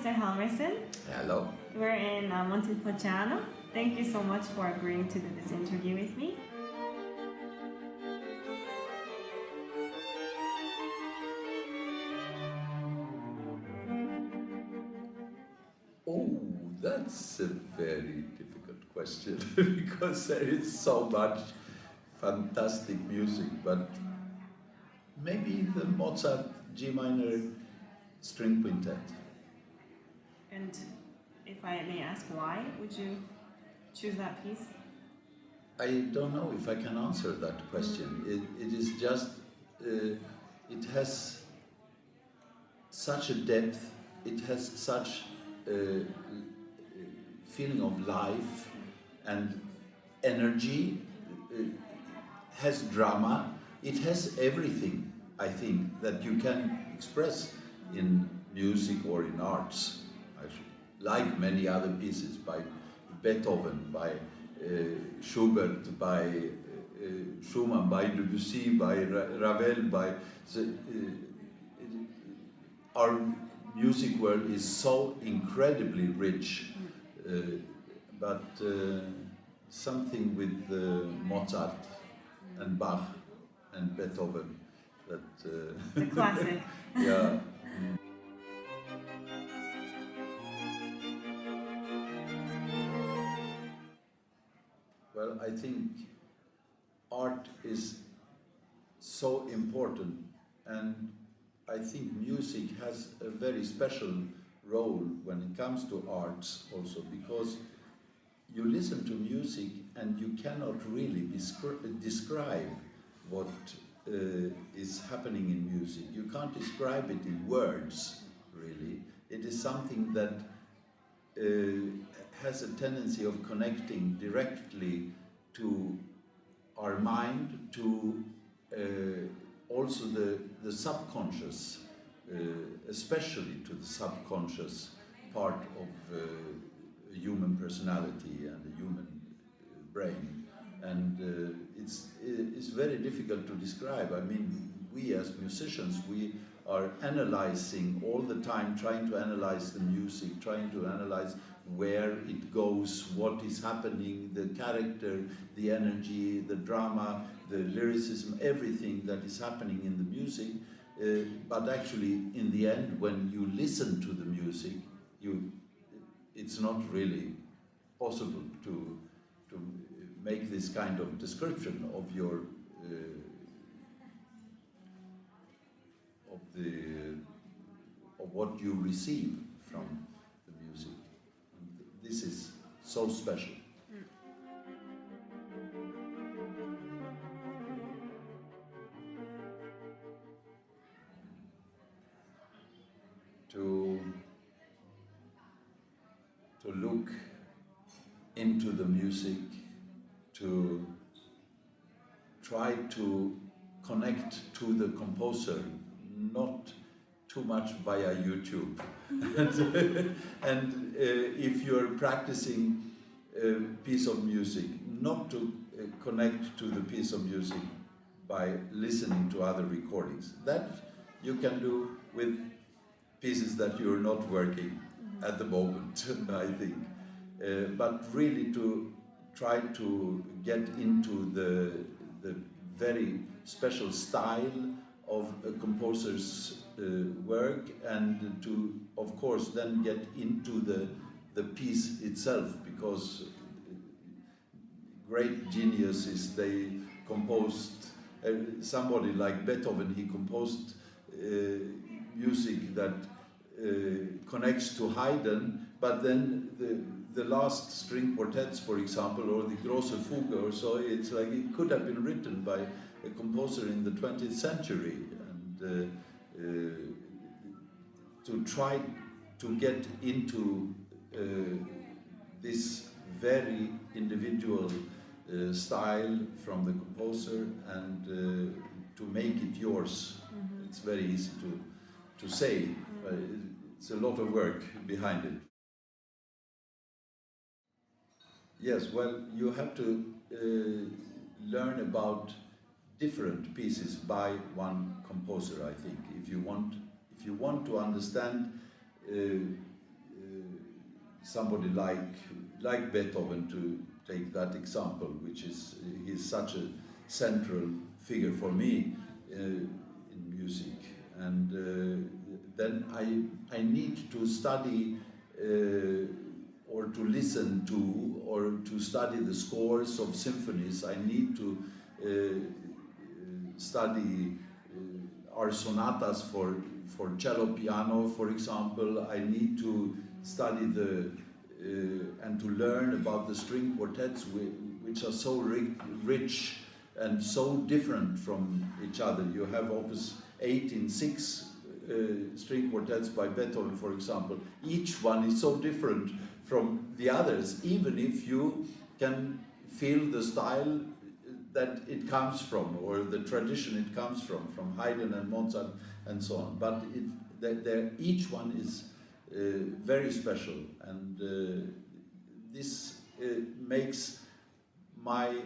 Mr. Helmerson. Hello. We're in Montepulciano. Thank you so much for agreeing to do this interview with me. Oh, that's a very difficult question because there is so much fantastic music, but maybe the Mozart G minor string quintet. And if I may ask why would you choose that piece? I don't know if I can answer that question. It is just, it has such a depth, it has such a feeling of life and energy, has drama, it has everything, I think, that you can express in music or in arts, like many other pieces by Beethoven, by Schubert, by Schumann, by Debussy, by Ravel, by our music world is so incredibly rich, but something with Mozart and Bach and Beethoven that the classic. Yeah. Well, I think art is so important, and I think music has a very special role when it comes to arts also, because you listen to music and you cannot really describe what is happening in music. You can't describe it in words, really. It is something that has a tendency of connecting directly to our mind, to also the subconscious, especially to the subconscious part of human personality and the human brain. And it's very difficult to describe. I mean, we as musicians, we are analyzing all the time, trying to analyze the music, trying to analyze where it goes, what is happening, the character, the energy, the drama, the lyricism, everything that is happening in the music. But actually, in the end, when you listen to the music, it's not really possible to make this kind of description of your of what you receive from the music. And this is so special. To look into the music, to try to connect to the composer, not too much via YouTube. And if you're practicing a piece of music, not to connect to the piece of music by listening to other recordings. That you can do with pieces that you're not working at the moment, I think. But really to try to get into the very special style of a composer's work, and to, of course, then get into the piece itself, because great geniuses, they composed, somebody like Beethoven, he composed music that connects to Haydn, but then the last string quartets, for example, or the Grosse Fuge or so, it's like it could have been written by a composer in the 20th century. And to try to get into this very individual style from the composer and to make it yours. It's very easy to say, but it's a lot of work behind it. Yes, well, you have to learn about different pieces by one composer, I think. If you want to understand somebody like Beethoven, to take that example, which is he's such a central figure for me in music, and then I need to study or to listen to or to study the scores of symphonies. I need to study our sonatas for cello, piano, for example. I need to study and to learn about the string quartets, which are so rich and so different from each other. You have Opus 8 in 6 string quartets by Beethoven, for example. Each one is so different from the others, even if you can feel the style that it comes from, or the tradition it comes from Haydn and Mozart and so on. But each one is very special, and this makes my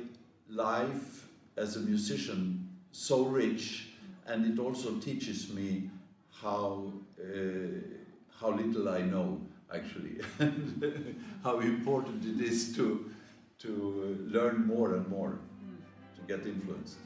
life as a musician so rich, and it also teaches me how little I know, actually, and how important it is to learn more and more, to get influenced.